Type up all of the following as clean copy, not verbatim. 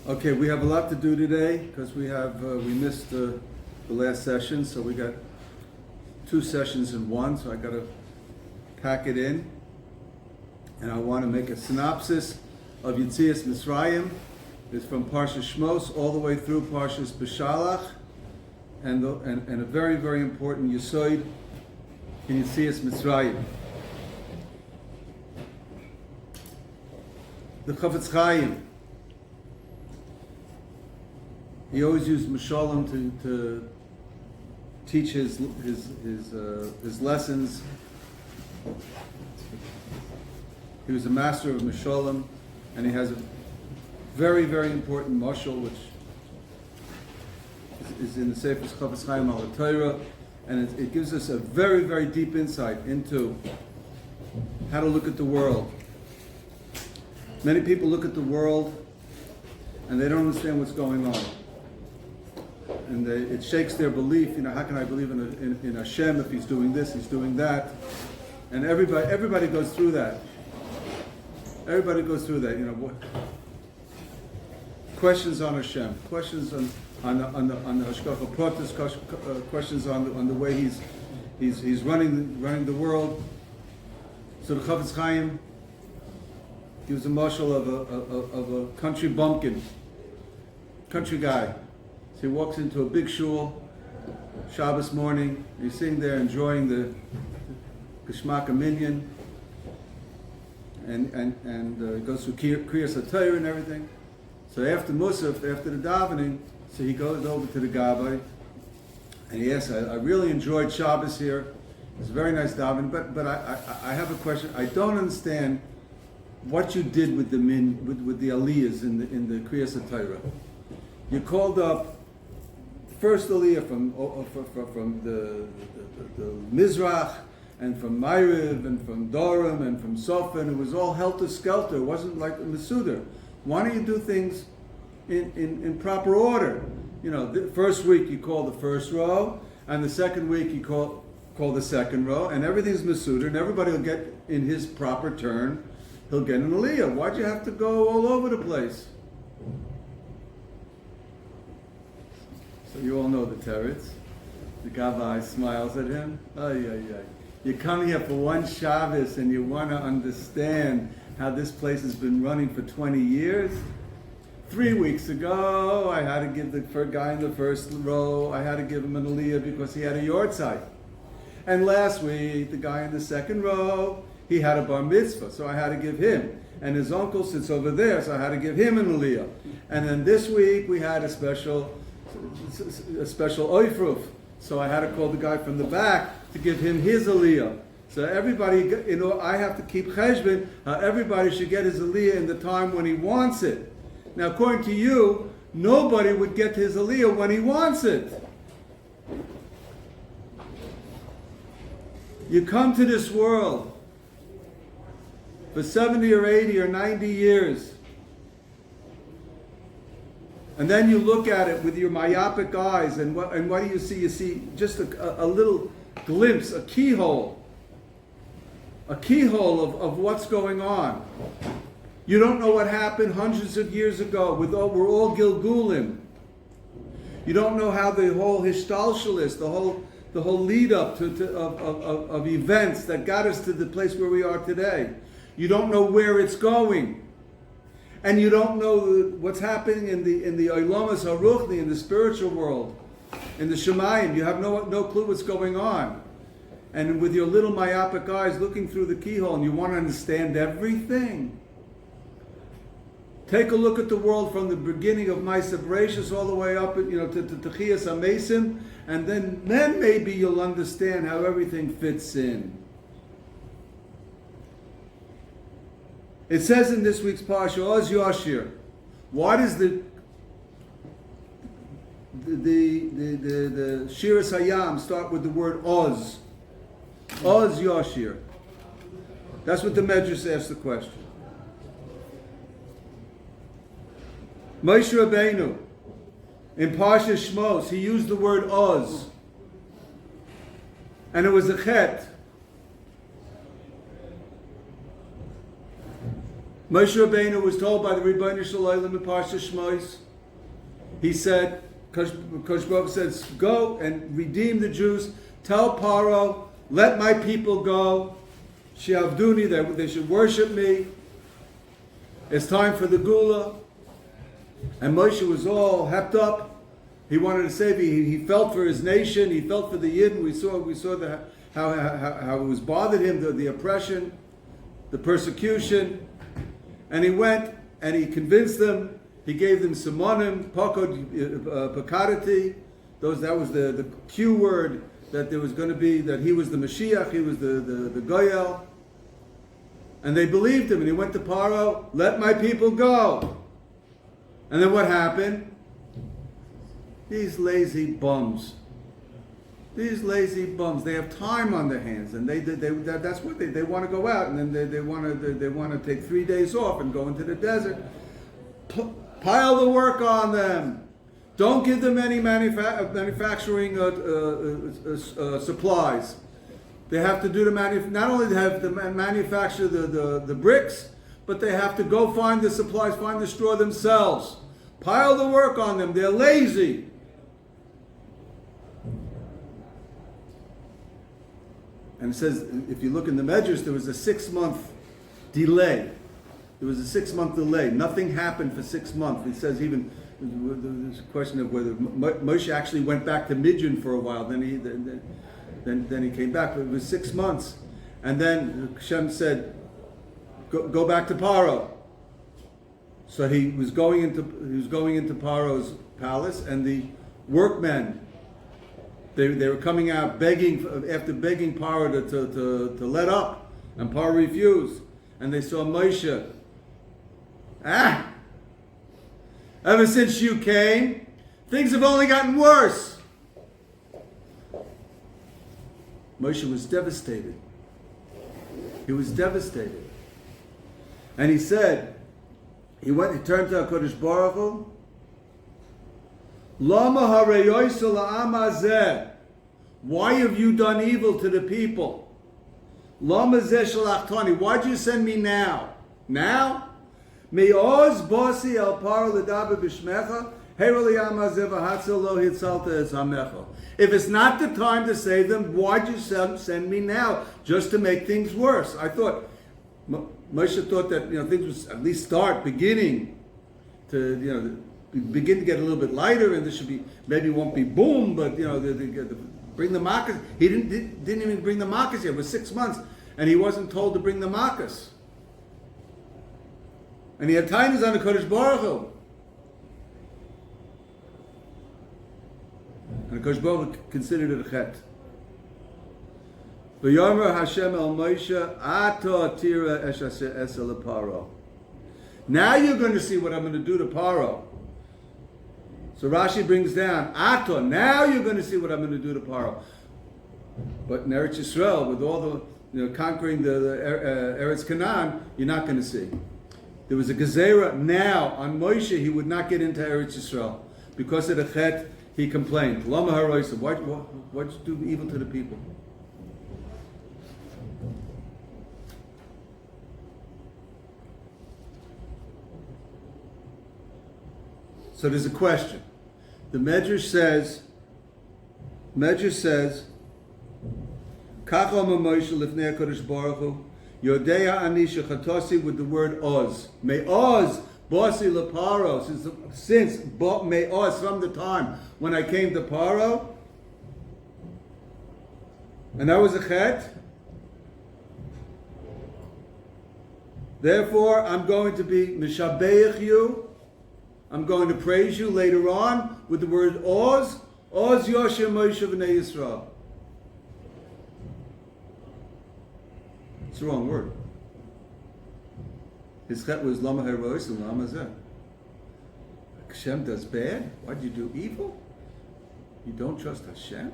Okay, we have a lot to do today because we missed the last session, so we got two sessions in one. So I got to pack it in, and I want to make a synopsis of Yetzias Mitzrayim. It's from Parshas Shmos all the way through Parshas Beshalach, and a very, very important Yesod in Yetzias Mitzrayim. The Chafetz Chaim, he always used Mishalim to teach his lessons. He was a master of Mishalim, and he has a very, very important mashal, which is in the Sefer Chafetz Chaim al Torah, and it gives us a very, very deep insight into how to look at the world. Many people look at the world and they don't understand what's going on, and it shakes their belief. How can I believe in Hashem if He's doing this, He's doing that? And everybody goes through that. Everybody goes through that. Questions on Hashem, questions on the Hashgacha Pratis, questions on the way He's running the world. So the Chafetz Chaim gives a mashal of a country bumpkin, country guy. So he walks into a big shul, Shabbos morning. He's sitting there enjoying the Geshmak Minyan, and goes through Krisas and everything. So after Musaf, after the davening, so he goes over to the Gabbai, and he asks, I really enjoyed Shabbos here. It's a very nice davening, but I have a question. I don't understand what you did with the aliyahs in the Kriyas Torah. You called up first aliyah from the Mizrach, and from Ma'ariv, and from Dorim, and from Sofa, and it was all helter skelter. It wasn't like a Mesudar. Why don't you do things in proper order? The first week you call the first row, and the second week you call the second row, and everything's Mesudar, and everybody will get in his proper turn. He'll get an aliyah. Why'd you have to go all over the place? So you all know the teretz. The Gavai smiles at him. You come here for one Shabbos and you want to understand how this place has been running for 20 years. 3 weeks ago, I had to give the guy in the first row, I had to give him an aliyah because he had a yortzeit. And last week, the guy in the second row, he had a bar mitzvah, so I had to give him. And his uncle sits over there, so I had to give him an aliyah. And then this week, we had a special oifruf, so I had to call the guy from the back to give him his aliyah. So everybody, I have to keep cheshbon, everybody should get his aliyah in the time when he wants it. Now, according to you, nobody would get his aliyah when he wants it. You come to this world for 70 or 80 or 90 years, and then you look at it with your myopic eyes, and what do you see? You see just a little glimpse, a keyhole of what's going on. You don't know what happened hundreds of years ago. We're all Gilgulim. You don't know how the whole Hishtalshalis, the whole lead up of events that got us to the place where we are today. You don't know where it's going, and you don't know what's happening in the Olamas Haruchni, in the spiritual world, in the Shemayim. You have no clue what's going on, and with your little myopic eyes looking through the keyhole, and you want to understand everything. Take a look at the world from the beginning of Ma'aseh Bereishis all the way up, to Techiyas HaMesim, and then maybe you'll understand how everything fits in. It says in this week's parsha, Oz Yashir. Why does the Shiras Hayam start with the word Oz? Oz Yashir. That's what the Medrash asks the question. Moshe Rabbeinu, in Parshas Shmos, he used the word Oz. And it was a chet. Moshe Rabbeinu was told by the Rebbeinu Shalom in Parsha Shmos. He said, Kosh Baruch says, go and redeem the Jews. Tell Paro, let my people go. She'avduni, they should worship me. It's time for the Gula. And Moshe was all hepped up. He wanted to save. He felt for his nation. He felt for the Yidden. We saw how it was bothered him, the oppression, the persecution. And he went and he convinced them. He gave them simonim, pakadati. That was the Q word that there was going to be, that he was the Mashiach, he was the Goyel. And they believed him. And he went to Paro, let my people go. And then what happened? These lazy bums. They have time on their hands, and that's what they want to go out, and then they want to take 3 days off and go into the desert. Pile the work on them. Don't give them any manufacturing supplies. They have to do not only have to manufacture the bricks, but they have to go find the supplies, find the straw themselves. Pile the work on them. They're lazy. And it says, if you look in the Medrash, there was a 6-month delay. There was a 6-month delay. Nothing happened for 6 months. It says even, there's a question of whether Moshe actually went back to Midian for a while. Then he came back. But it was 6 months. And then Hashem said, go back to Paro. So he was going into Paro's palace, and the workmen, they were coming out begging Paro to let up, and Paro refused. And they saw Moshe. Ever since you came, things have only gotten worse. Moshe was devastated. He was devastated. And he said, he turned to HaKadosh Baruch Hu, Lama hareyoysa la'am hazeh. Why have you done evil to the people? Lama zeh shalachtani. Why'd you send me now? Now? Me'oz bosi el paro l'daber b'shmecha, hero li'am hazeh v'hatzel lo hitzalta es hamecha. If it's not the time to save them, why'd you send me now? Just to make things worse. I thought, Moshe thought that things would at least beginning to begin to get a little bit lighter, and this should be, maybe won't be boom, but bring the makas. He didn't even bring the makas yet. It was 6 months, and he wasn't told to bring the makas. And he had tainas on the Kodesh Baruch Hu. And the Kodesh Baruch Hu considered it a chet. V'yomer Hashem el Moshe, Ato tira esel Paro. Now you're going to see what I'm going to do to Paro. So Rashi brings down, Ato, now you're going to see what I'm going to do to Paro. But in Eretz Yisrael, with all the conquering the Eretz Canaan, you're not going to see. There was a gezerah now on Moshe, he would not get into Eretz Yisrael. Because of the chet, he complained. Lama haroisa, why'd you do evil to the people? So there's a question. The Medrash says, Kach Omer Moshe lifnei HaKadosh Baruch Hu, Yodea ani shechatasi, with the word oz. May oz bosi leparo, since may oz, from the time when I came to Paro, and that was a chet. Therefore, I'm going to be mishabeich you. I'm going to praise you later on with the word Oz. Oz Yoshem Moshe B'nai Yisrael. It's the wrong word. His chet was Lama Herois and Lama Zeh. Hashem does bad. Why'd you do evil? You don't trust Hashem?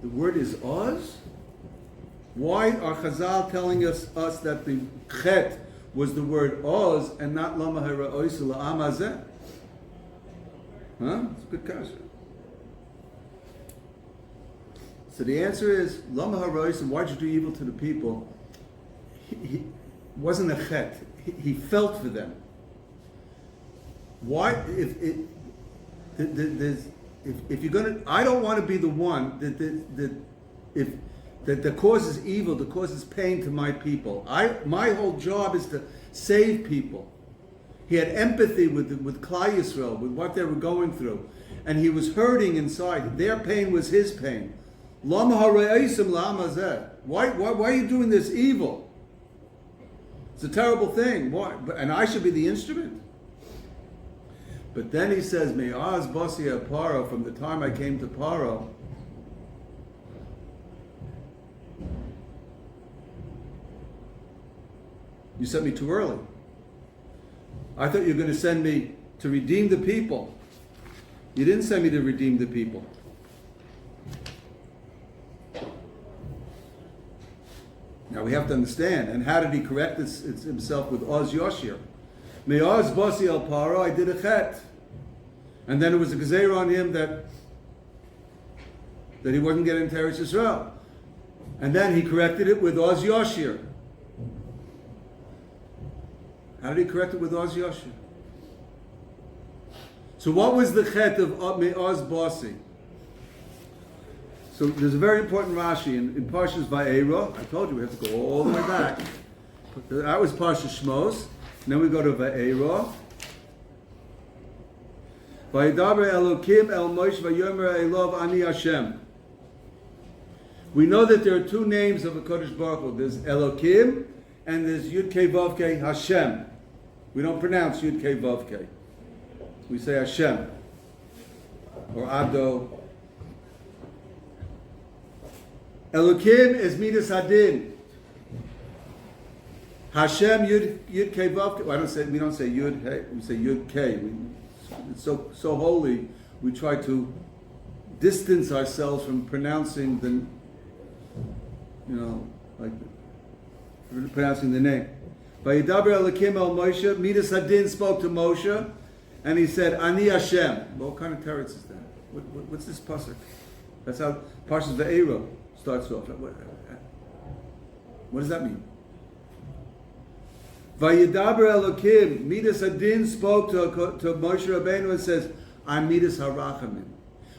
The word is Oz? Why are Chazal telling us that the chet was the word Oz and not Lama Herois La'am Hazeh? Huh? It's a good question. So the answer is Lama Herois, and why'd you do evil to the people? wasn't a chet. He felt for them. Why? If you're gonna, I don't want to be the one that causes evil, that causes pain to my people. My whole job is to save people. He had empathy with Klal Yisrael, with what they were going through, and he was hurting inside. Their pain was his pain. Lama harayim lama zeh. Why are you doing this evil? It's a terrible thing. Why? And I should be the instrument. But then he says, Me'az basi paro, from the time I came to Paro, you sent me too early. I thought you were going to send me to redeem the people. You didn't send me to redeem the people. Now we have to understand. And how did he correct himself with Oz Yoshir? Me'oz basi el paro, I did a chet. And then it was a gezeira on him that he wasn't getting into Eretz Yisrael. And then he corrected it with Oz Yoshir. How did he correct it with Oz Yoshir? So what was the chet of Me'oz basi? So there's a very important Rashi in Parshas Va'era. I told you we have to go all the way back. That was Parshas Shmos. And then we go to Va'era. Vayidaber Elokim El Moshe Vayomer Elov Ani Hashem. We know that there are two names of a Kodesh Baruch Hu. There's Elokim and there's Yud Kei Vav Kei Hashem. We don't pronounce Yud Kei Vav Kei. We say Hashem or Ado. Elokim is Midas Hadin. Hashem Yud Kei Vav Kei. We don't say Yud Hey. We say Yud Kei. It's so holy. We try to distance ourselves from pronouncing pronouncing the name. Vayidaber Elokim El Moshe. Midas Hadin spoke to Moshe, and he said, "Ani Hashem." What kind of teretz is that? What's this pasuk? That's how Parshas Va'era starts off. What does that mean? Vayidaber Elokim, Midas Hadin spoke to Moshe Rabbeinu and says, I'm Midas HaRachamim.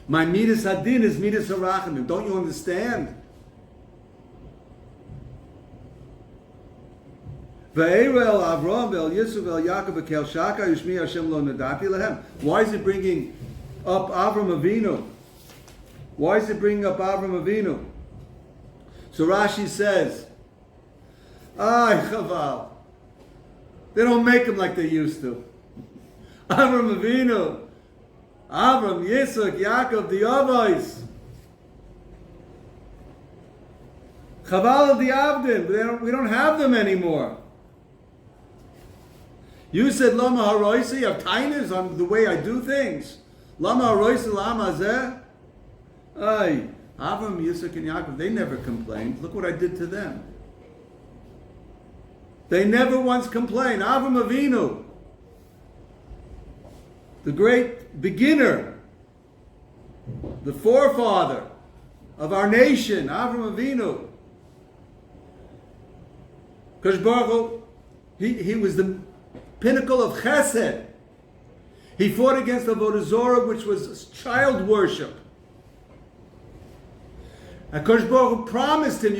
My Midas Hadin is Midas HaRachamim. Don't you understand? Va'era el Avram ve'el Yisuf ve'el Yaakov ve'kel Shaka Yishmi Hashem lo nadati lehem. Why is it bringing up Avram Avinu? Why is it bringing up Avram Avinu? So Rashi says, Ay, Chaval. They don't make them like they used to. Avram Avinu, Avram, Yitzchak, Yaakov, the Avos. Chaval the Avdim. We don't have them anymore. You said Lama Haroisi, you have tiners on the way I do things. Lama Haroisi, Lama Zeh. Ay, Avram, Yitzchak, and Yaakov, they never complained. Look what I did to them. They never once complained. Avram Avinu, the great beginner, the forefather of our nation, Avram Avinu. Kodesh Baruch Hu, he was the pinnacle of chesed. He fought against Avodah Zorah, which was child worship. And Kodesh Baruch Hu promised him,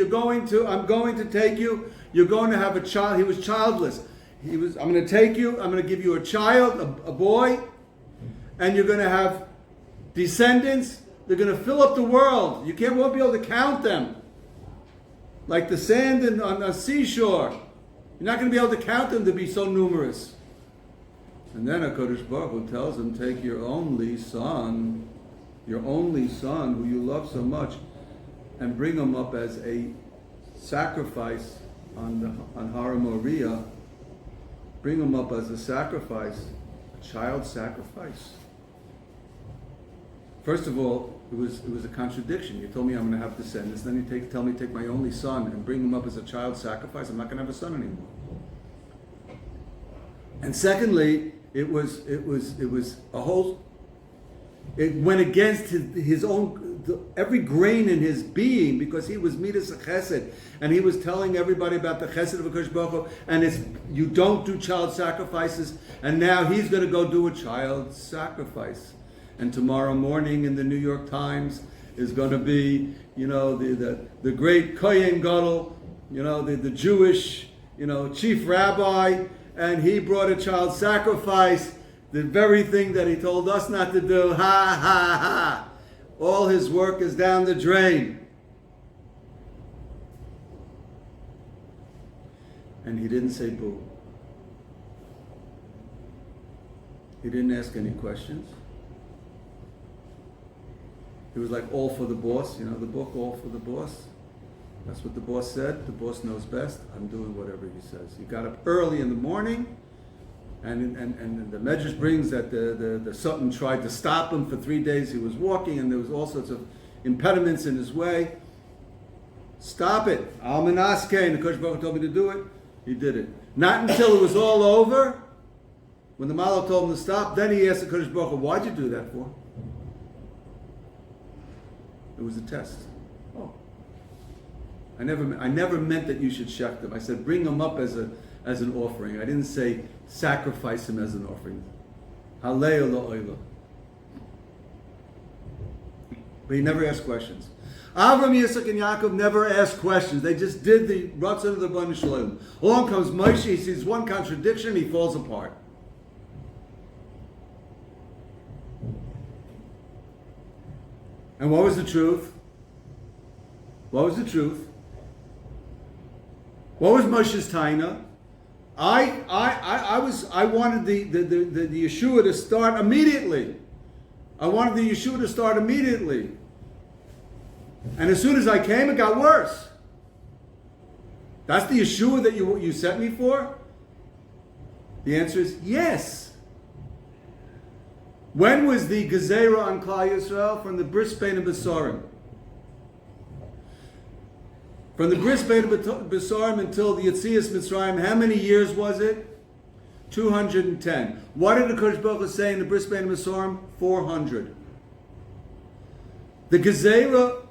I'm going to take you. You're going to have a child. He was childless. I'm going to take you. I'm going to give you a child, a boy, and you're going to have descendants. They're going to fill up the world. You won't be able to count them, like the sand on the seashore. You're not going to be able to count them to be so numerous. And then HaKadosh Baruch Hu tells him, take your only son who you love so much, and bring him up as a sacrifice on Har Moriah. Bring him up as a sacrifice, a child sacrifice. First of all, it was a contradiction. You told me I'm going to have descendants, then you tell me take my only son and bring him up as a child sacrifice. I'm not going to have a son anymore. And secondly, it went against his own every grain in his being, because he was Midas Chesed, and he was telling everybody about the Chesed of HaKadosh Baruch Hu, and you don't do child sacrifices, and now he's going to go do a child sacrifice. And tomorrow morning in the New York Times is going to be, the great Kohen Gadol, the Jewish, chief rabbi, and he brought a child sacrifice, the very thing that he told us not to do. Ha, ha, ha. All his work is down the drain. And he didn't say boo. He didn't ask any questions. He was like all for the boss, the book All for the Boss. That's what the boss said. The boss knows best. I'm doing whatever he says. He got up early in the morning, and the Medrash brings that the Sultan tried to stop him for 3 days. He was walking, and there was all sorts of impediments in his way. Stop it. Al Menaskein. The Kodesh Baruch Hu told me to do it. He did it. Not until it was all over, when the Malach told him to stop, then he asked the Kodesh Baruch Hu, why'd you do that for? It was a test. Oh. I never meant that you should shech them. I said bring him up as an offering. I didn't say sacrifice him as an offering. Halei ola. But he never asked questions. Avram, Yitzchak, and Yaakov never asked questions. They just did the Ratzon of the Bnei Shalom. Along comes Moshe. He sees one contradiction. He falls apart. And what was the truth? What was the truth? What was Moshe's taina? I wanted the Yeshua to start immediately. I wanted the Yeshua to start immediately. And as soon as I came, it got worse. That's the Yeshua that you sent me for? The answer is yes. When was the Gezerah on Klal Yisrael? From the Bris Bein Besarim. From the Bris Bein Besarim until the Yetzias Mitzrayim, how many years was it? 210. What did the Kodesh Baruch Hu say in the Bris Bein Besarim? 400. The Gezerah,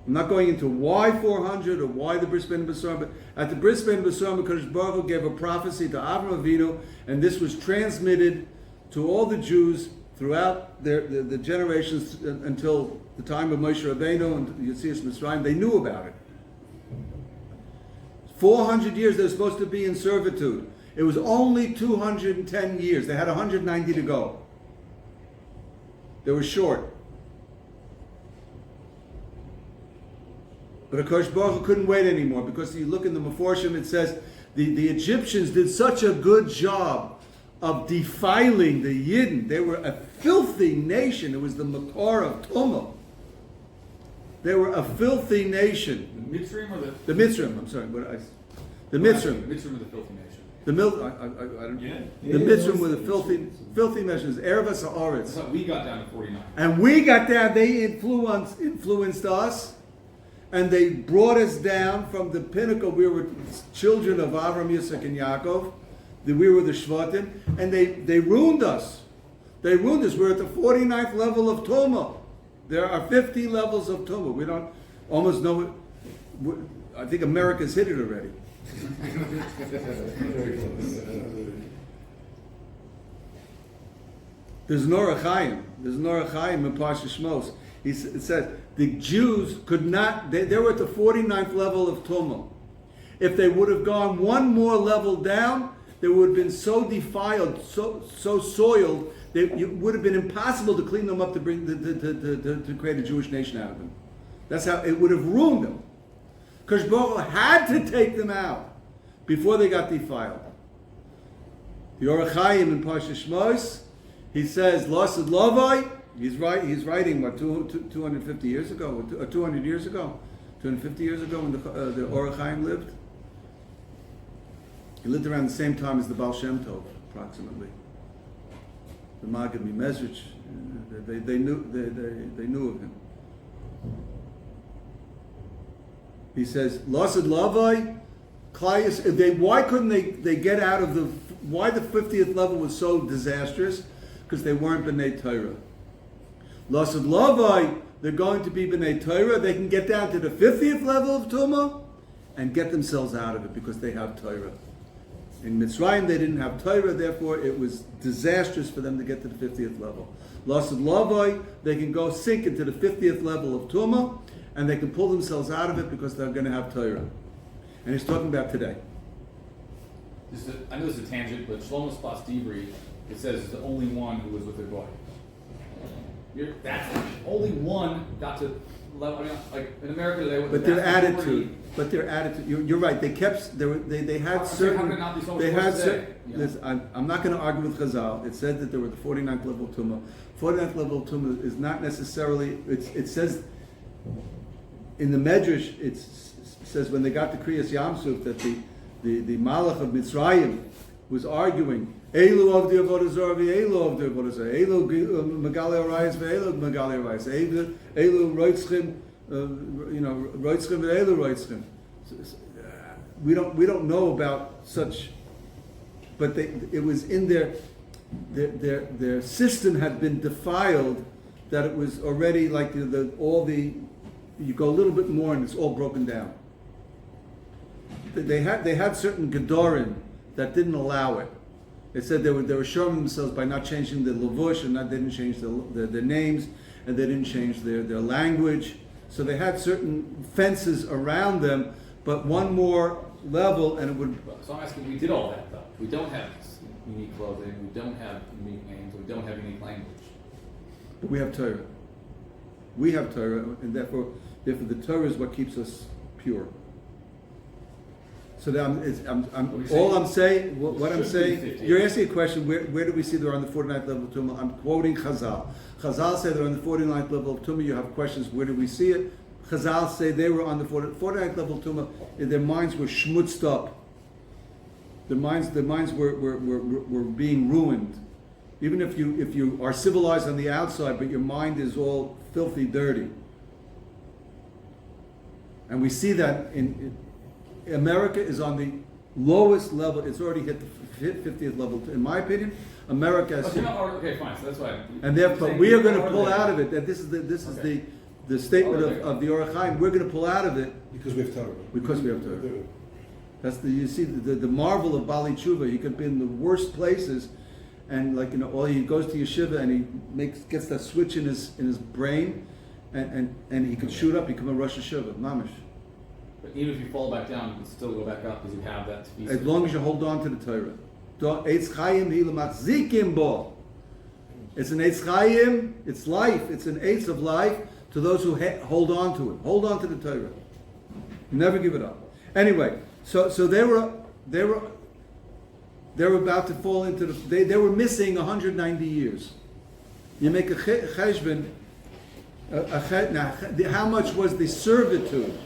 I'm not going into why 400 or why the Bris Bein Besarim, but at the Bris Bein Besarim, the Kodesh Baruch Hu gave a prophecy to Avraham Avinu, and this was transmitted to all the Jews throughout the generations until the time of Moshe Rabbeinu and Yetzias Mitzrayim. They knew about it. 400 years they were supposed to be in servitude. It was only 210 years. They had 190 to go. They were short. But Akash Baruch Hu couldn't wait anymore, because you look in the Meforshim, it says the Egyptians did such a good job of defiling the Yidden. They were a filthy nation. It was the Makor of Tumah. They were a filthy nation. The Mitzrayim or the Mitzrayim? I'm sorry. The Mitzrayim. The Mitzrayim were the filthy nation. The Mitzrayim were the filthy nations. Erev Haaretz. That's how we got down to 49. And we got down. They influenced us, and they brought us down from the pinnacle. We were children of Avram, Yitzchak, and Yaakov. We were the Shvatim, and they ruined us. They ruined us. We're at the 49th level of Tumah. There are 50 levels of Tumah. We don't almost know it. I think America's hit it already. There's Nor Chaim. There's Nor Chaim in Parsha Shmos. It says the Jews could not. They were at the 49th level of Tumah. If they would have gone one more level down, they would have been so defiled, so soiled, it would have been impossible to clean them up to create a Jewish nation out of them. That's how it would have ruined them. Because Baruch Hu had to take them out before they got defiled. The Or Chaim in Parsha Shmos, he says, "Lasad Lavai." He's writing what 250 years ago, or 200 years ago, 250 years ago when the Or Chaim lived. He lived around the same time as the Baal Shem Tov, approximately. The Maggid Mezrich, they knew of him. He says, "Lasad Lavai, Klai." Why couldn't they get out of why the 50th level was so disastrous? Because they weren't B'nai Torah. Lasad Lavai, they're going to be B'nai Torah. They can get down to the 50th level of Tumah and get themselves out of it because they have Torah. In Mitzrayim, they didn't have Torah, therefore it was disastrous for them to get to the 50th level. Lasad Lavoi, they can go sink into the 50th level of Tumah, and they can pull themselves out of it because they're going to have Torah. And he's talking about today. I know this is a tangent, but Shlomo Spas Divri, it says, is the only one who was with their boy. That's only one got to level. I mean, like in America, they would. But their attitude. You're right. They kept. They had certain. How could it not be so much They had worse certain. today? Yeah. Listen, I'm not going to argue with Chazal. It said that there were the 49th level of Tumah. 49th level of Tumah is not necessarily. It says in the Medrash. It says when they got to Kriyas Yamsuf that the Malach of Mitzrayim was arguing. Elu of the Avodah Zarah, Elu of the Avodah Zarah, Elu Megalei Arayis, Elu Megalei Arayis, Elu Roitzchim, Roitzchim, Elu Roitzchim. We don't know about such, but it was in their system had been defiled that it was already like you go a little bit more and it's all broken down. They had certain Gedorim that didn't allow it. It said they were showing themselves by not changing the levush, and they didn't change their names, and they didn't change their language. So they had certain fences around them, but one more level, and it would. So I'm asking, we did all that though. We don't have unique clothing. We don't have unique names. We don't have unique language. But we have Torah. We have Torah, and therefore the Torah is what keeps us pure. So that I'm saying, what I'm saying, you're asking a question, where do we see they're on the 49th level of Tumah? I'm quoting Chazal. Chazal say they're on the 49th level of Tumah. You have questions, where do we see it? Chazal say they were on the 49th level of Tumah, and their minds were schmutzed up. Their minds were being ruined. Even if you are civilized on the outside, but your mind is all filthy dirty. And we see that in America is on the lowest level. It's already hit the 50th level. In my opinion, America has. Okay, fine. So that's why. And therefore, we are going to pull out of it. That this is the statement of the Orach Chaim. We're going to pull out of it because we have Torah. Because we have Torah. That's you see the marvel of Bali Tshuva. He could be in the worst places, and he goes to yeshiva and he gets that switch in his brain, and he could shoot up, become a Rosh Hashiva, mamish. But even if you fall back down, you can still go back up because you have that. As long as you hold on to the Torah. Eitz Chaim Zikim Bo. It's an Eitz Chaim, it's life, it's an Eitz of life to those who hold on to it. Hold on to the Torah. Never give it up. Anyway, so they were about to fall into they were missing 190 years. You make a cheshbon, how much was the servitude?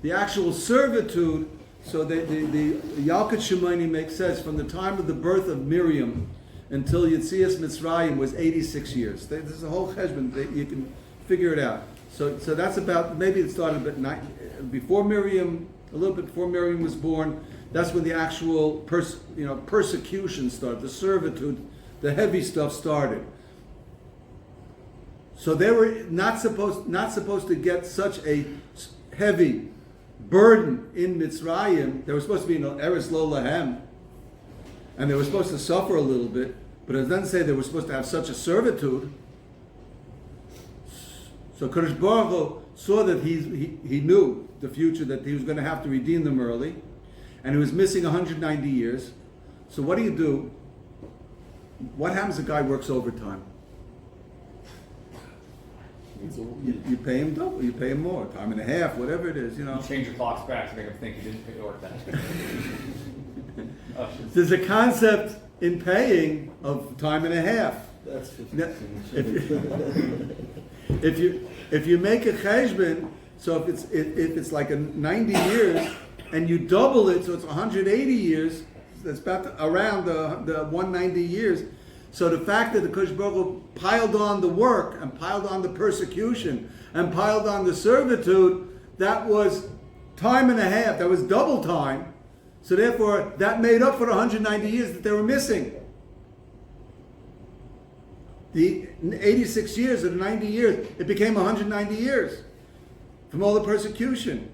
The actual servitude, so the Yalkut Shimoni says from the time of the birth of Miriam until Yetzias Mitzrayim was 86 years. There's a whole cheshbon, you can figure it out. So that's about, maybe it started a bit before Miriam, a little bit before Miriam was born. That's when the actual persecution started, the servitude, the heavy stuff started. So they were not supposed to get such a heavy burden in Mitzrayim. They were supposed to be in Eretz Lo Lahem, and they were supposed to suffer a little bit, but it doesn't say they were supposed to have such a servitude. So Kadosh Baruch Hu saw that he knew the future, that he was going to have to redeem them early, and he was missing 190 years. So what do? What happens if a guy works overtime? You pay him double, you pay him more, time and a half, whatever it is, You change your clocks back to make them think you didn't pay work that. There's a concept in paying of time and a half. That's Now, if you make a cheshbon, so if it's like 90 years and you double it, so it's 180 years. That's around the 190 years. So the fact that the Kodesh Baruch Hu piled on the work and piled on the persecution and piled on the servitude, that was time and a half. That was double time. So therefore, that made up for the 190 years that they were missing. The 86 years or the 90 years, it became 190 years from all the persecution.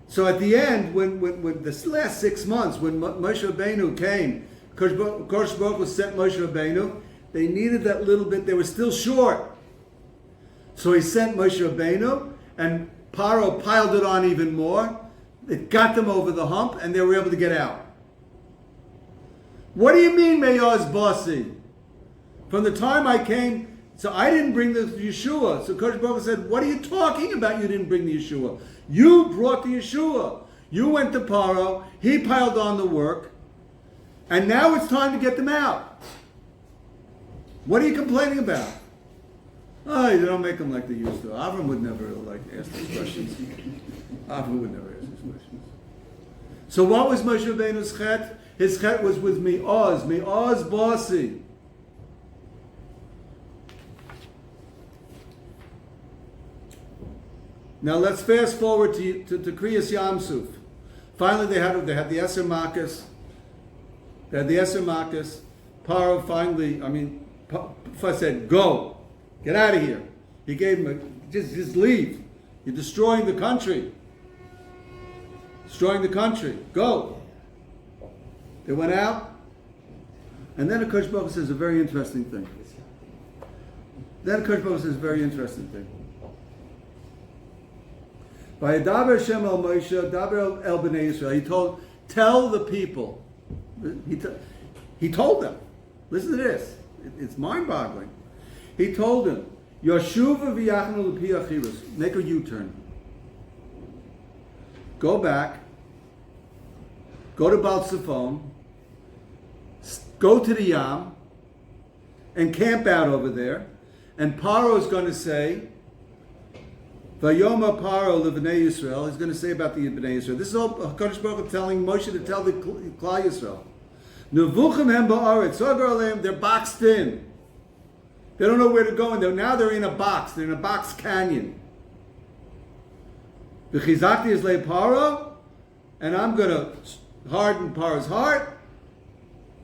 So at the end, when this last 6 months, when Moshe Rabbeinu came, Kodesh Baruch Hu sent Moshe Rabbeinu, they needed that little bit, they were still short. So he sent Moshe Rabbeinu, and Paro piled it on even more. It got them over the hump, and they were able to get out. What do you mean, Meyoz Bossi? From the time I came, so I didn't bring the Yeshua. So Kodesh Baruch Hu said, what are you talking about? You didn't bring the Yeshua. You brought the Yeshua. You went to Paro, he piled on the work, and now it's time to get them out. What are you complaining about? Oh, you don't make them like they used to. Avram would never ask these questions. Avram would never ask these questions. So what was Moshe Rabbeinu's chet? His chet was with Me'oz Bossi. Now let's fast forward to Kriyas Yamsuf. Finally, they had the Eser Makas. They had the Eser Makas. Paro finally, first said, "Go, get out of here." He gave him just leave. You're destroying the country. Destroying the country. Go. They went out, and then Kodesh Baruch Hu says a very interesting thing. By Daber Hashem el Moshe, Daber el Bnei Yisrael, he told, tell the people. He told them. Listen to this. It's mind-boggling. He told them, Yoshuva v'yachnu l'pi achirus. Make a U-turn. Go back. Go to Baal Tzifon. Go to the Yam. And camp out over there. And Paro is going to say, Vayoma Paro l'Bnei Yisrael. He's going to say about the Bnei Yisrael. This is all HaKadosh Baruch Hu telling Moshe to tell the Klal Yisrael. Nevuchim hem ba'aretz. Sogar aleim. They're boxed in. They don't know where to go, and now they're in a box. They're in a box canyon. V'chizakti is le Paro, and I'm going to harden Paro's heart,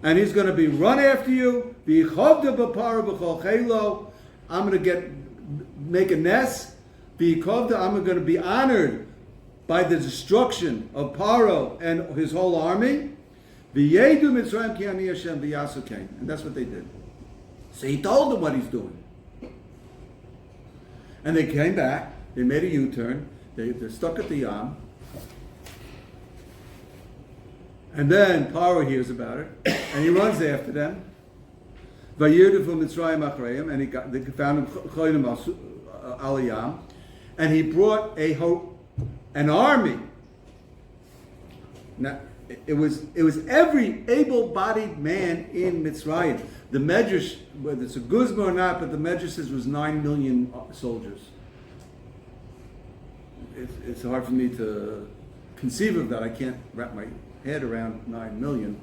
and he's going to be run after you. V'yichovda b'Paro b'chol chelo. I'm going to make a nest. V'yichovda, I'm going to be honored by the destruction of Paro and his whole army. V'yedu Mitzrayim ki ani Hashem v'yasu kain. And that's what they did. So he told them what he's doing. And they came back, they made a U-turn, they're stuck at the Yam. And then Paro hears about it, and he runs after them. Vayirdu from Mitzrayim achrayim, and they found him choydim al Yam, and he brought an army. Now, it was every able-bodied man in Mitzrayim. The Medrash, whether it's a Guzma or not, but the Medrash says was 9 million soldiers. It's hard for me to conceive of that. I can't wrap my head around 9 million,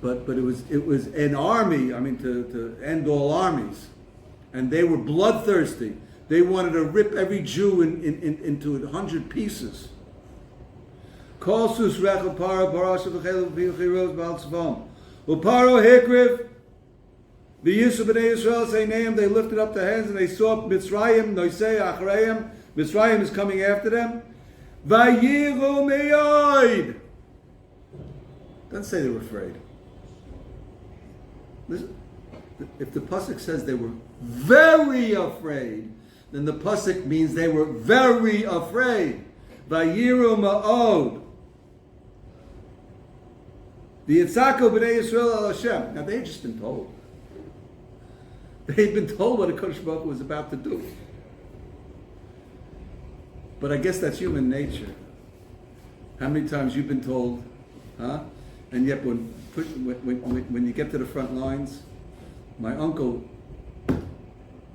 but it was an army. To end all armies, and they were bloodthirsty. They wanted to rip every Jew into 100 pieces. Kolsus rechel Paro barashav v'chelu v'chiros b'al tzvom. Uparo hikriv. The Yisrael B'nai Yisrael say name. They lifted up their hands and they saw Mitzrayim noisei achrayim. Mitzrayim is coming after them. Vayiru me'oid. Doesn't say they were afraid. Listen, if the pasuk says they were very afraid, then the pasuk means they were very afraid. Vayiru ma'od. The Yitzhako B'nai Yisrael al Hashem. Now they had just been told. They'd been told what a Kodesh Baruch Hu was about to do. But I guess that's human nature. How many times you've been told, huh? And yet when you get to the front lines, my uncle,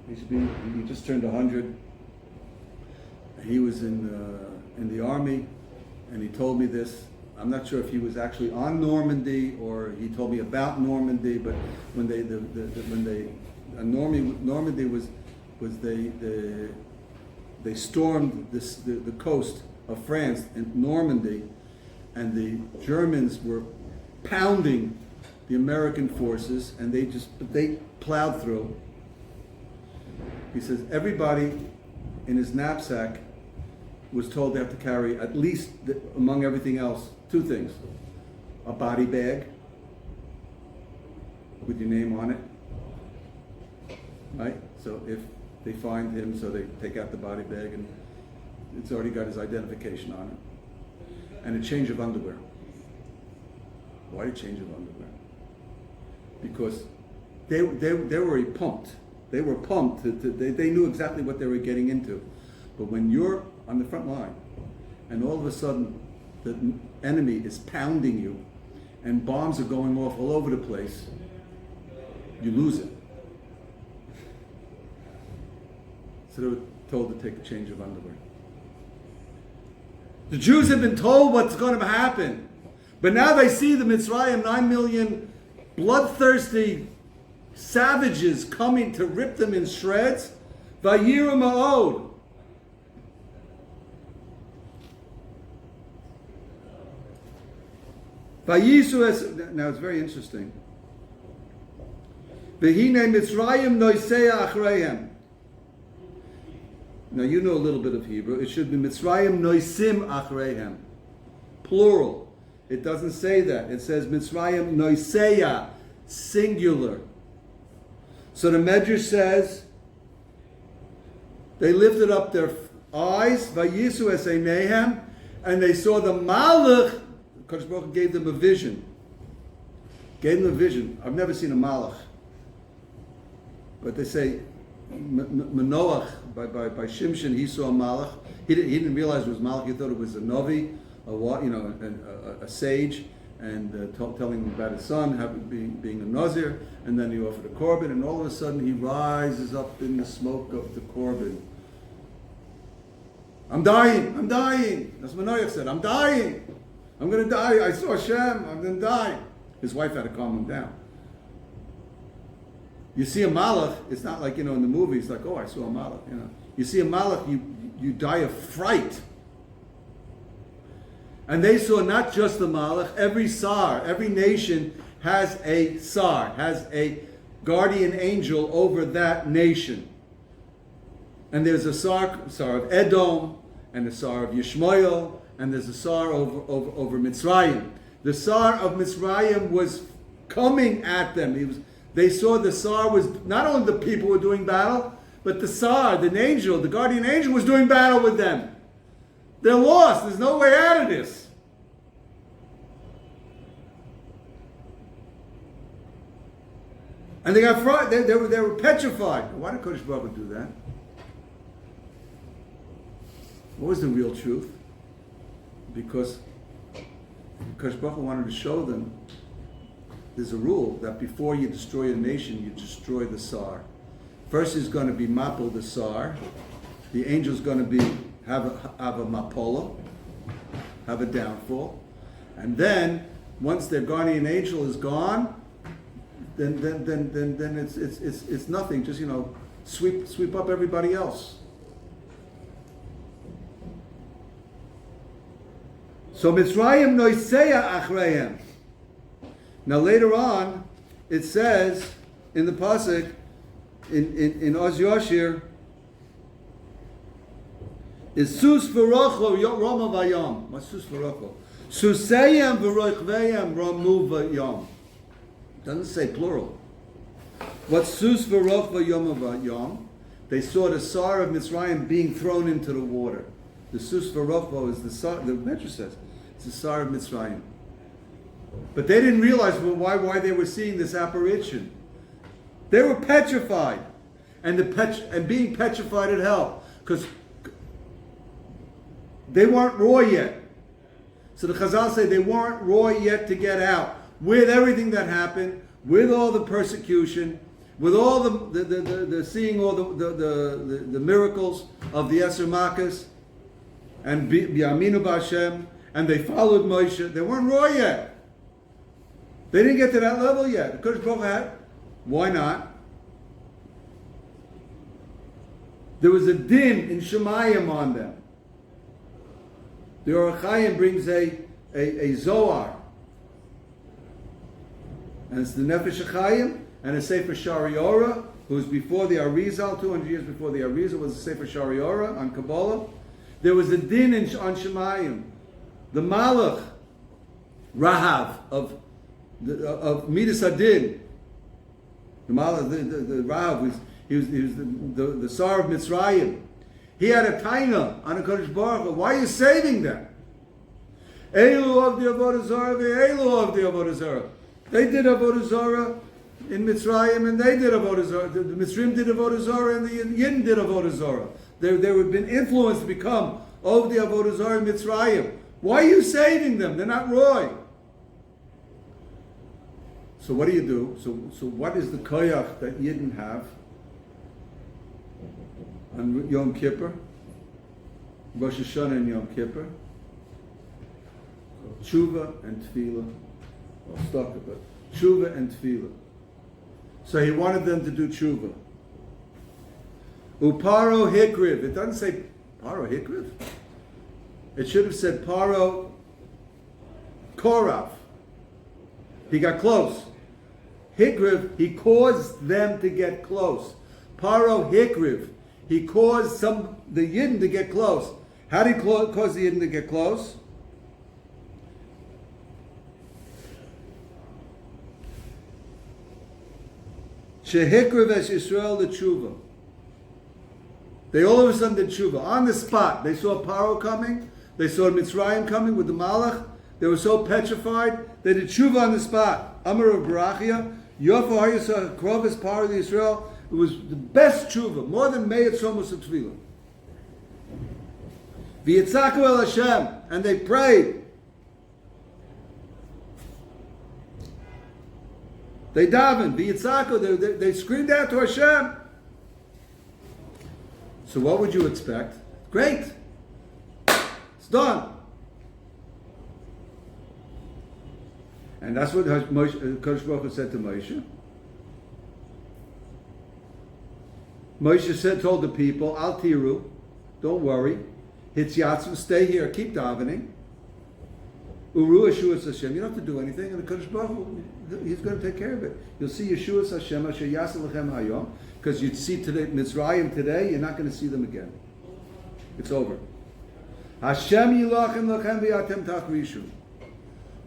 he just turned 100. He was in the army, and he told me this. I'm not sure if he was actually on Normandy or he told me about Normandy, but when Normandy was they stormed the coast of France in Normandy, and the Germans were pounding the American forces, and they plowed through. He says everybody in his knapsack was told they have to carry at least, among everything else, two things: a body bag with your name on it, right? So if they find him, so they take out the body bag and it's already got his identification on it, and a change of underwear. Why a change of underwear? Because they were already pumped. They were pumped. They knew exactly what they were getting into. But when you're on the front line, and all of a sudden the enemy is pounding you, and bombs are going off all over the place, you lose it. So they were told to take a change of underwear. The Jews have been told what's going to happen. But now they see the Mitzrayim, 9 million bloodthirsty savages coming to rip them in shreds. Vayiru ma'od. Vayisu es. Now it's very interesting. V'hine Mitzrayim noisea achreihem. Now you know a little bit of Hebrew. It should be Mitzrayim noisim achreihem. Plural. It doesn't say that. It says Mitzrayim noiseya, singular. So the Medrash says, they lifted up their eyes, vayisu es einehem, and they saw the Malach. Kodesh Baruch Hu gave them a vision. Gave them a vision. I've never seen a Malach. But they say, Manoach, by Shimshon, he saw a Malach. He didn't realize it was Malach. He thought it was a Novi, a sage, and telling him about his son being a Nazir, and then he offered a korban, and all of a sudden he rises up in the smoke of the korban. I'm dying. That's what Manoach said. I'm dying. I'm going to die. I saw Hashem. I'm going to die. His wife had to calm him down. You see a Malach, it's not like, in the movies, like, oh, I saw a Malach. You see a Malach, you die of fright. And they saw not just the Malach, every Sar, every nation has a Sar, has a guardian angel over that nation. And there's a Sar of Edom, and a Sar of Yishmael, and there's a Sar over Mitzrayim. The Sar of Mitzrayim was coming at them. They saw the Sar was, not only the people were doing battle, but the Sar, the angel, the guardian angel, was doing battle with them. They're lost. There's no way out of this. And they got frightened. They were petrified. Why did Kodesh Baruch Hu do that? What was the real truth? Because Kodesh Baruch Hu wanted to show them there's a rule that before you destroy a nation, you destroy the Sar. First is going to be Mapol the Sar. The angel's going to have a Mapola, have a downfall. And then, once their guardian angel is gone, then it's nothing. Just sweep up everybody else. So Mitzrayim noiseya achreihem. Now later on, it says in the pasuk in Oz Yoshir, is sus v'rocho roma vayom. What's sus v'rocho? Suseyem v'rochveyem ramu vayom. Doesn't say plural. What's sus v'roch vayom? They saw the Sar of Mitzrayim being thrown into the water. The sus v'rocho is the Sar. The Medrash says it's the Sar of Mitzrayim. But they didn't realize why they were seeing this apparition. They were petrified, and being petrified had helped because they weren't raw yet. So the Chazal say they weren't raw yet to get out with everything that happened, with all the persecution, with all the seeing all the miracles of the Eser Makas and Bi'aminu B'Hashem, and they followed Moshe. They weren't raw yet. They didn't get to that level yet. The Kodesh Baruch Hu had. Why not? There was a din in Shemayim on them. The Orach Chaim brings a Zohar. and it's the Nefesh HaChaim, and a Sefer Shariora, who's before the Arizal, 200 years before the Arizal was a Sefer Shariora on Kabbalah. There was a din on Shemayim. The Malach, Rahav, of Midas Adin. The Malach, the Rahav, he was the Tsar of Mitzrayim. He had a taina on the Kodesh Baruch Hu. Why are you saving them? Elu of the Avodah Zarah, Elu of the Avodah Zarah. They did Avodah Zarah in Mitzrayim, and they did Avodah Zarah. The Mitzrayim did Avodah Zarah, and the Yidden did Avodah Zarah. They have been influenced to become of the Avodah Zarah in Mitzrayim. Why are you saving them? They're not roy. So what do you do? So what is the koyach that Yidden have on Yom Kippur, Rosh Hashanah and Yom Kippur? Tshuva and Tefillah. Well, stop it, but Tshuva and Tefillah. So he wanted them to do Tshuva. Uparo Hikriv. It doesn't say Paro Hikriv. It should have said Paro Korav. He got close. Hikriv, he caused them to get close. Paro Hikriv. He caused the Yidden to get close. How did he cause the Yidden to get close? Shehikriv es Yisrael the Tshuva. They all of a sudden did Tshuva. On the spot. They saw Paro coming. They saw Mitzrayim coming with the Malach. They were so petrified. They did Tshuva on the spot. Amar of Barachia. Yofa Hayasa Krovis Paro the Yisrael. It was the best Tshuva. More than Meyat Somos of Tefillah. V'yitzaku el Hashem. And they prayed. They davened. V'yitzaku. They screamed out to Hashem. So what would you expect? Great. It's done. And that's what Kodesh Baruch Hu said to Moshe. Moshe told the people, Al tiru, don't worry. Hitzyatzim, stay here, keep davening. Uru Yeshuas Hashem, you don't have to do anything, and the Kodesh Baruch Hu, He's going to take care of it. You'll see Yeshuas Hashem, Asher Yaseh Lechem Hayom, because you'd see today, Mitzrayim today, you're not going to see them again. It's over. Hashem Yilachem Lechem V'yatem Tachrishu.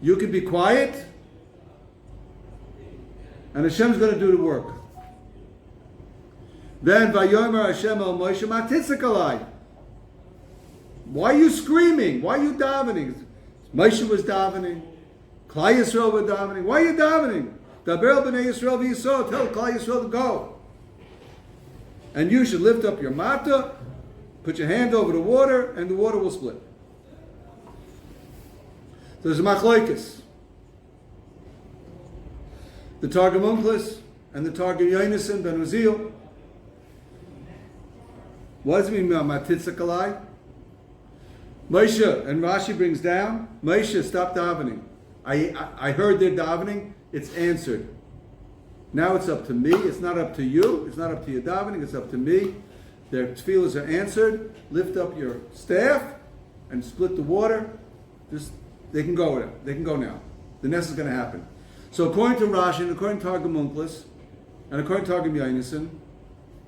You can be quiet, and Hashem's going to do the work. Then Vayomer Hashem El Moshe Matitzakalai. Why are you screaming? Why are you davening? Moshe was davening. Klai Yisrael was davening. Why are you davening? Daber b'nei Yisrael v'Yisrael. Tell Klai Yisrael to go. And you should lift up your mata, put your hand over the water, and the water will split. So there's a machloikis. The Targum Unklis and the Targum Yonason ben Uziel. What does it mean, Matitzakalai? Moshe, and Rashi brings down, Moshe, stop davening. I heard their davening, it's answered. Now it's up to me, it's not up to you, it's not up to your davening, it's up to me. Their tefillahs are answered. Lift up your staff and split the water. They can go now. The nest is going to happen. So according to Rashi, and according to Targum Unklis, and according to Targum Yonason,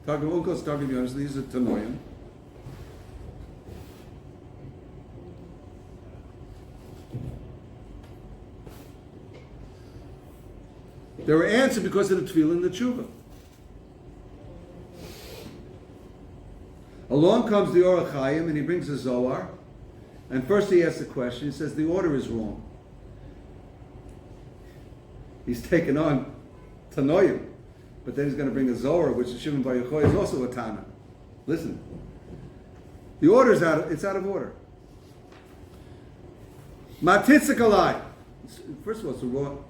Targum Unklis, Targum Yonason, these are Tanoim. They were answered because of the tefillah and the tshuva. Along comes the Or HaChaim and he brings a Zohar. And first he asks a question. He says the order is wrong. He's taken on Tanoim. But then he's going to bring a Zohar, which is Shimon Bar Yochai, is also a Tana. Listen. The order is out of order. Matitzakalai. First of all, it's wrong.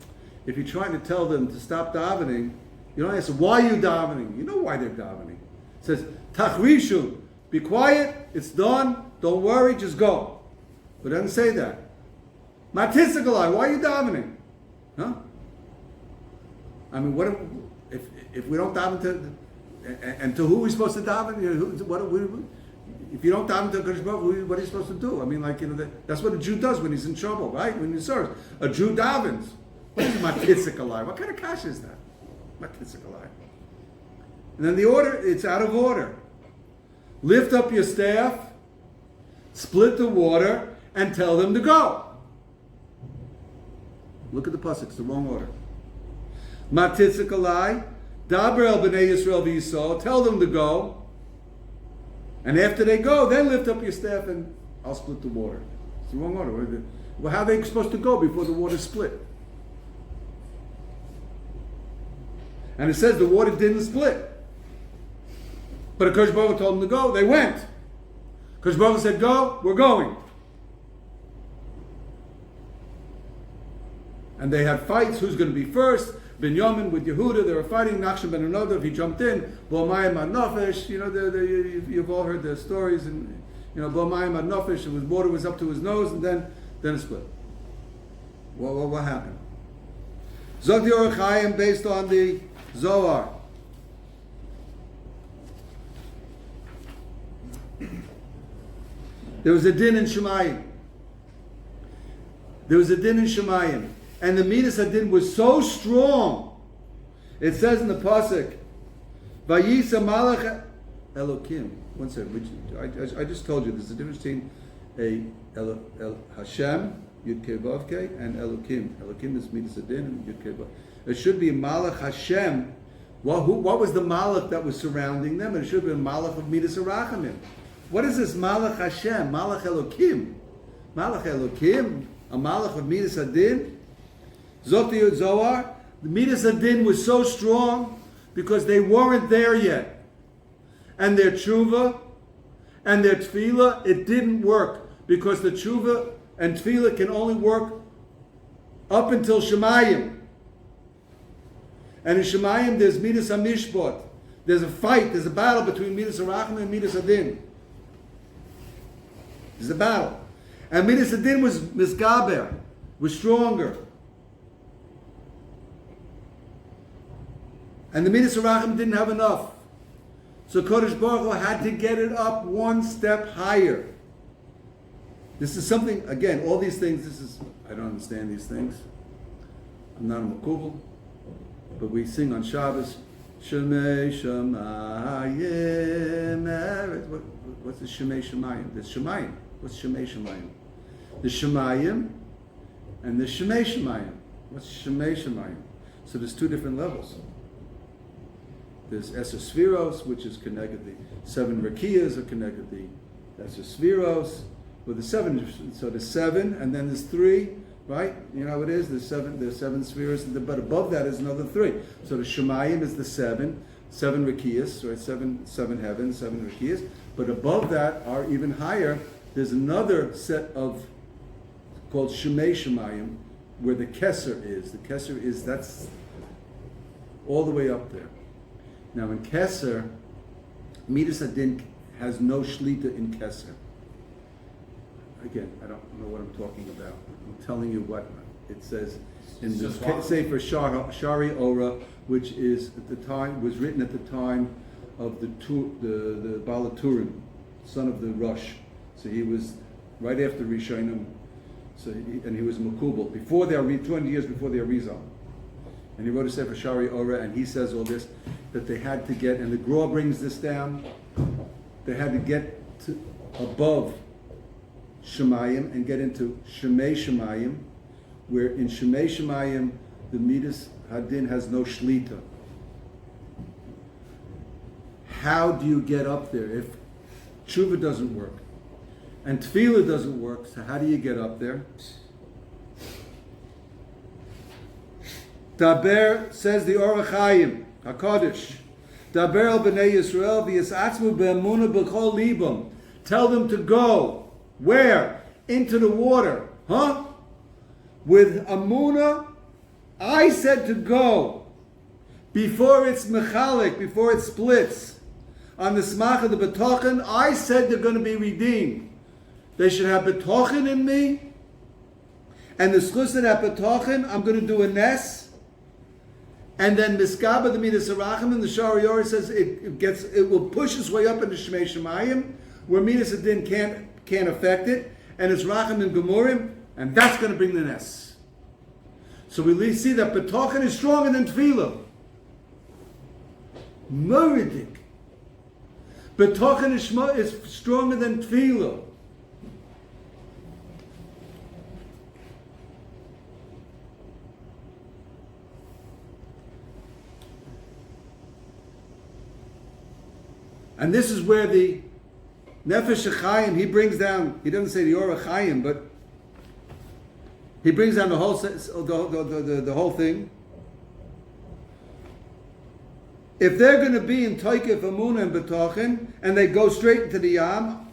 If you're trying to tell them to stop davening, you don't ask, why are you davening? You know why they're davening. It says, Tachrishu, be quiet, it's done, don't worry, just go. But it doesn't say that. Matitzakalai, why are you davening? Huh? I mean, what if we don't daven to, and to who are we supposed to daven? If you don't daven to Kodesh Baruch Hu, what are you supposed to do? I mean, that's what a Jew does when he's in trouble, right? When he serves. A Jew davens. What is matitzikalai? What kind of kasha is that? Matitzikalai. And then the order, it's out of order. Lift up your staff, split the water, and tell them to go. Look at the pasuk, it's the wrong order. Matitzikalai, daber el b'nei Yisrael v'yisol, tell them to go. And after they go, then lift up your staff and I'll split the water. It's the wrong order. Well, how are they supposed to go before the water's split? And it says the water didn't split. But Akash Baruch Hu told them to go, they went. Akash Baruch Hu said, go, we're going. And they had fights, who's going to be first? Binyamin with Yehuda, they were fighting. Nachshon ben Anodav, he jumped in. Bo'mayim ad-nafesh, you've all heard the stories. And Bo'mayim ad-nafesh, water was up to his nose, and then it split. What happened? Zog the Orach Chaim based on the Zohar. There was a din in Shemayim. And the Midas Hadin was so strong. It says in the pasuk, Vayisa Malach Elokim. One second. I just told you there's a difference between Hashem Yud Kei Vav Kei and Elokim. Elokim is Midas Hadin and Yud Kei Vav. It should be Malach Hashem. What was the Malach that was surrounding them? It should have been Malach of Midas Arachamim. What is this Malach Hashem? Malach Elokim. Malach Elokim? A Malach of Midas Hadin? Zokti Zohar, the Midas Hadin was so strong because they weren't there yet. And their tshuva and their tefillah, it didn't work because the tshuva and tefillah can only work up until Shemayim. And in Shemayim there's Midas HaMishpat. There's a fight, there's a battle between Midas HaRachman and Midas Hadin. There's a battle. And Midas Hadin was misgaber, was stronger. And the Midas HaRachim didn't have enough. So Kodesh Baruch Hu had to get it up one step higher. This is something, again, all these things, I don't understand these things. I'm not a makubal. But we sing on Shabbos, Shemei Shemayim Eretz. What's the Shemei Shemayim? The Shemayim. What's Shemei Shemayim? The Shemayim and the Shemei Shemayim. What's Shemei Shemayim? So there's two different levels. There's Eser Sfiros, which is connected. The 7 Rakiyas are connected. The Eser Sfiros with the 7. So there's 7, and then there's 3, right? You know how it is. There's 7 Sfiros, but above that is another 3. So the Shemayim is the 7 Rakiyas, right? 7 heavens, 7 Rakiyas. But above that are even higher. There's another set of called Shemei Shemayim, where the Keser is. The Keser is that's all the way up there. Now in Keser, Midas Hadin has no shlita in Keser. Again, I don't know what I'm talking about. I'm telling you what it says in the Sefer Shari Ora, which is at the time was written at the time of the Balaturim, son of the Rush. So he was right after Rishonim. And he was Makubal before the 200 years before the Arizal. And he wrote a Sefer Shari Ora, and he says all this, that they had to get, and the Gra brings this down, they had to get to above Shemayim and get into Shemei Shemayim, where in Shemei Shemayim, the Midas Hadin has no Shlita. How do you get up there? If Tshuva doesn't work, and Tefillah doesn't work, so how do you get up there? Daber, says the Orach Chaim, HaKadosh, Daber el b'nei Yisrael v'yisatzmu be'emuna b'chol libam. Tell them to go. Where? Into the water. Huh? With Amuna, I said to go. Before it's mechalik, before it splits. On the smach of the Bitachon, I said they're going to be redeemed. They should have Bitachon in me. And the schus of that Bitachon, I'm going to do a nes. And then Miskaba, the Midas Arachim, and the Shari Ora says it will push its way up into Shemei Shemayim, where Midas Hadin can't affect it, and it's Rachim and Gemurim, and that's going to bring the Nes. So we see that Bitachon is stronger than Tefillah. Moridik. Bitachon is stronger than Tefillah. And this is where the Nefesh HaChaim, he brings down, he doesn't say the Or HaChaim, but he brings down the whole thing. If they're going to be in Toikef, Amunah, and Bitachon, and they go straight into the Yam,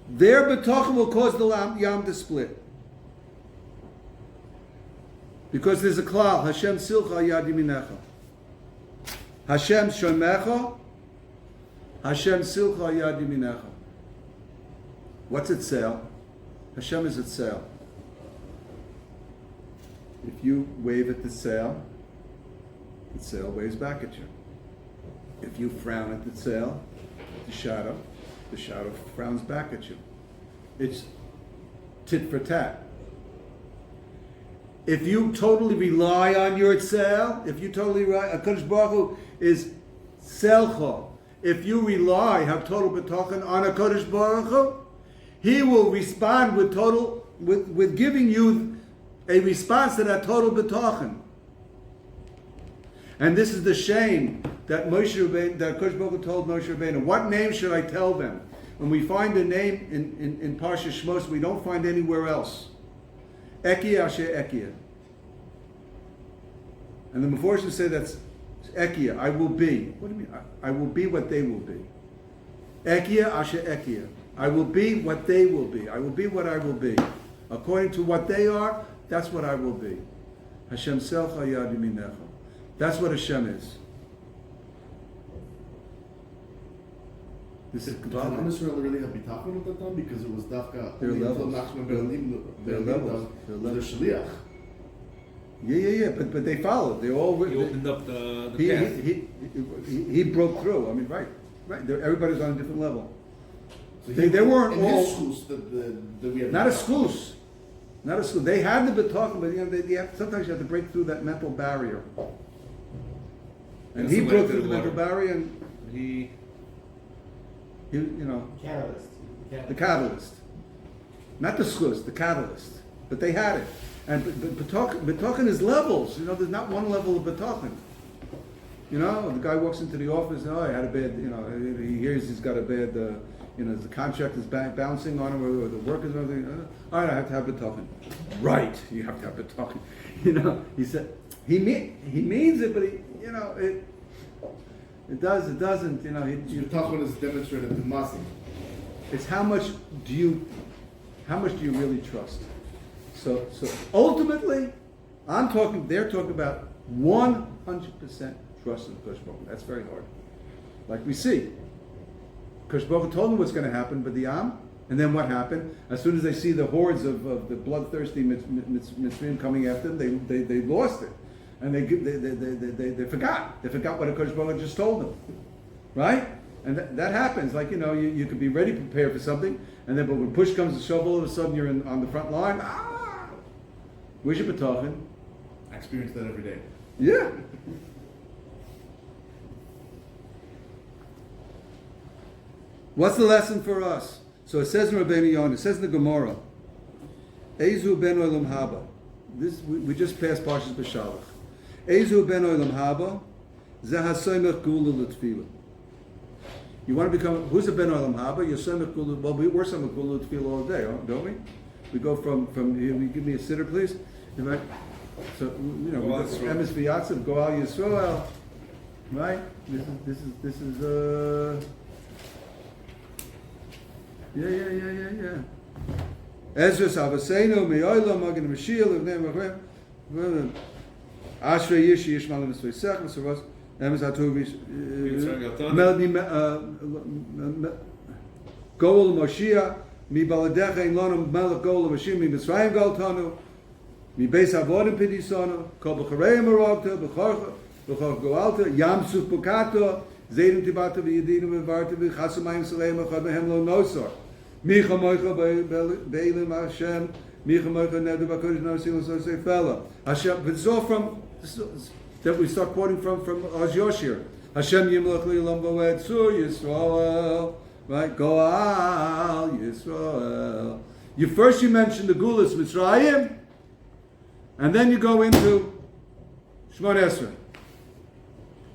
their Bitachon will cause the Yam to split. Because there's a klal, Hashem silcha yad yaminecha. Hashem shomecha, Hashem silcha yad yaminecha. What's it say? Hashem is at sale. If you wave at the sale waves back at you. If you frown at the sale, the shadow frowns back at you. It's tit for tat. If you totally rely on your tzel, if you totally rely, HaKadosh Baruch Hu is selcha. If you rely, have total bitachon on HaKadosh Baruch Hu, He will respond with giving you a response to that total bitachon. And this is the shame that that Kodesh Baruch Hu told Moshe Rabbeinu, what name should I tell them? When we find a name in Parsha Shmos, we don't find anywhere else. Ekia Asher Ekia. And the Meforshim say that's Ekia, I will be. What do you mean? I will be what they will be. Ekia Asher Ekia. I will be what they will be. I will be what I will be. According to what they are, that's what I will be. Hashem Selcha Yad Yaminecha. That's what Hashem is. This is Did Am Yisrael really have bitachon at that time? Because it was dafka There are only until levels. Nachman There are levels. There are the levels. shliach. Yeah. But they followed. They all. He opened up the He, path. he broke through. I mean, right. Everybody's on a different level. So They weren't in all- his schools that we have Not a bitachon. schools. Not a school. They had the bitachon, but sometimes you have to break through that mental barrier. And That's he the way broke to through the the mental water. barrier, and He Catalyst. the catalyst. Not the schools, the catalyst. But they had it. And bitachon is levels. There's not one level of bitachon. The guy walks into the office, I had a bad, he hears he's got a bad, the contract is bouncing on him, or the workers and everything. All right, I have to have bitachon. Right, you have to have bitachon. He said, he means it, but it doesn't, Bitachon is demonstrated to Masim. it's how much do you really trust? So ultimately, they're talking about 100% trust in Kodesh Baruch Hu. That's very hard. Like we see, Kodesh Baruch Hu told them what's going to happen, but the Am, and then what happened? As soon as they see the hordes of the bloodthirsty Mitzrayim coming after them, they lost it. And they forgot. They forgot what Kodesh Baruch Hu just told them, right? And that happens. Like you could be ready, prepared for something, and then but when push comes to shove, all of a sudden you're on the front line. Where's your bitachon? I experience that every day. Yeah. What's the lesson for us? So it says in Rabbeinu Yonah, it says in the Gemara, Ezu ben olam haba. We just passed Parshas B'Shalach. Ezu ben olam haba, zeh hasoymech gula l'tefillah. You want to become, who's a ben olam haba? You're soymech gula, well, we're soymech gula l'tefillah all day, don't we? We go from here, will you give me a sitter, please? Right? So, we go Emes v'yatzav, Goal Yisrael, right? This is yeah. Ezra Savaseinu, Me'oila, Magen Mashiach, Levnei Machem, Ashrei Yishi, Yishmael, Mesvei Mesavos, Emes Hatuvish, Goal Moshiach, Mi Baladecha, In Lonam Melech Goal Moshiach, Mi Mitzrayim Gal Tanu, Mi Beis Avodim Pidisonu, Kol B'chareim Arogta, B'chor Goalta, Yam Suf Bukato, Zaydim Tibata V'Yedidim V'Varta V'Chasamayim Saleim Achad Mehem Lo Nosor, Micha Moicha Be'elim Hashem, Hashem, but it's all from that we start quoting from Oz Yoshir. Hashem Yimlach Li'olam V'ed Sur Yisrael, right? Goal Yisrael. You mention the Gulas Mitzrayim, and then you go into Shemon Esrei.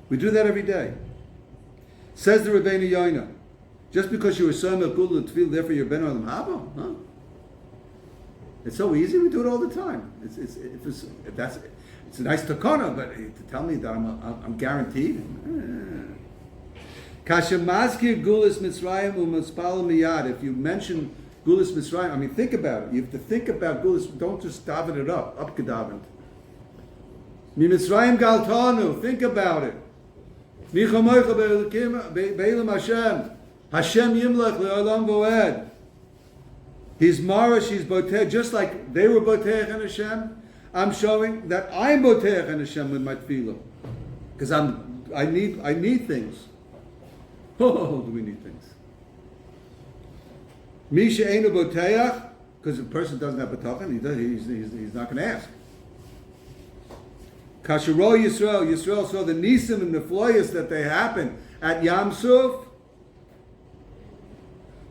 We do that every day. Says the Rebbeinu Yoina, just because you were son of Gula Tefillah, therefore you're Ben Olam Haba? Huh? It's so easy. We do it all the time. It's a nice takana, but to tell me that I'm guaranteed. Kasha Mazkir Gulas Mitzrayim U'Maspal Miyad. If you mention Gulas Mitzrayim, I mean, think about it. You have to think about Gulas. Don't just daven it up kedavent. Mi Mitzrayim Galtanu. Think about it. Mi Chamoicha Be'elam Hashem. Hashem Yimlech Le'olam V'ed. He's Marash, he's Botech, just like they were Botech and Hashem. I'm showing that I'm Botech and Hashem with my tefillah. Because I need things. Oh, do we need things? Misha Einu Botech, because if a person doesn't have Bitachon, he's not going to ask. Kashero Yisrael saw the Nisim and the Floyas that they happened at Yam Suf,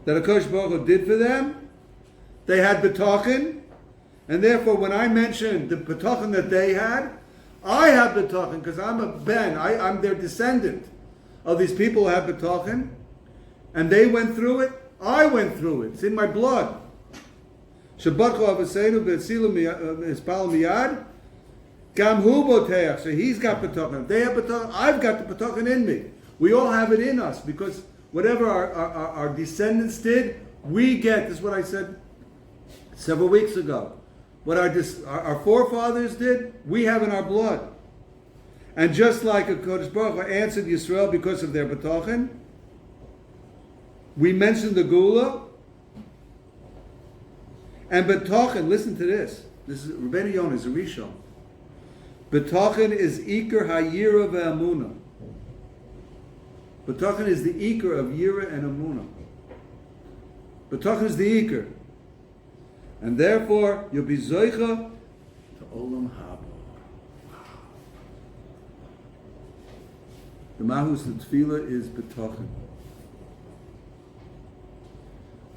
that HaKadosh Baruch Hu did for them. They had Bitachon, and therefore when I mentioned the Bitachon that they had, I have Bitachon because I'm a Ben, I'm their descendant of these people who have Bitachon, and they went through it, I went through it, it's in my blood. Shabbatcha Avaseinu B'Tzilu Mispal Miyad, Gam Hu Boteach, so he's got Bitachon. They have Bitachon, I've got the Bitachon in me. We all have it in us because whatever our descendants did, we get, this is what I said several weeks ago. What our forefathers did, we have in our blood. And just like HaKadosh Baruch Hu answered Yisrael because of their Bitachon, we mentioned the Gula, and Bitachon, listen to this. This is Rebbeinu Yonah, is a Rishon. Bitachon is Iker HaYira ve'Amunah. Bitachon is the Iker of Yira and Amunah. Bitachon is the Iker. And therefore, you'll be Zoicha to Olam Haba. The Mahus, the Tefillah is Bitachon.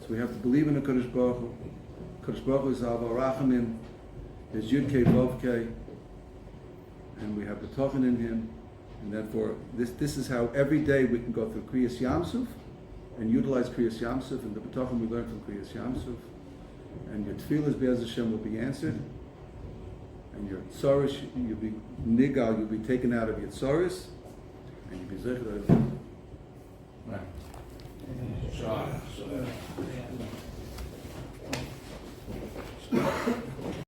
So we have to believe in the Kadosh Baruch Hu. Kadosh Baruch Hu is Ava Rachamim, is Yud Kei Vav Kei, and we have Bitachon in Him. And therefore, this is how every day we can go through Kriyas Yamsuf and utilize Kriyas Yamsuf and the Bitachon we learn from Kriyas Yamsuf. And your tefillahs Be'ez Hashem will be answered, and your tzoros, you'll be nigal, you'll be taken out of your tzoros, and you'll be zeicher. Right.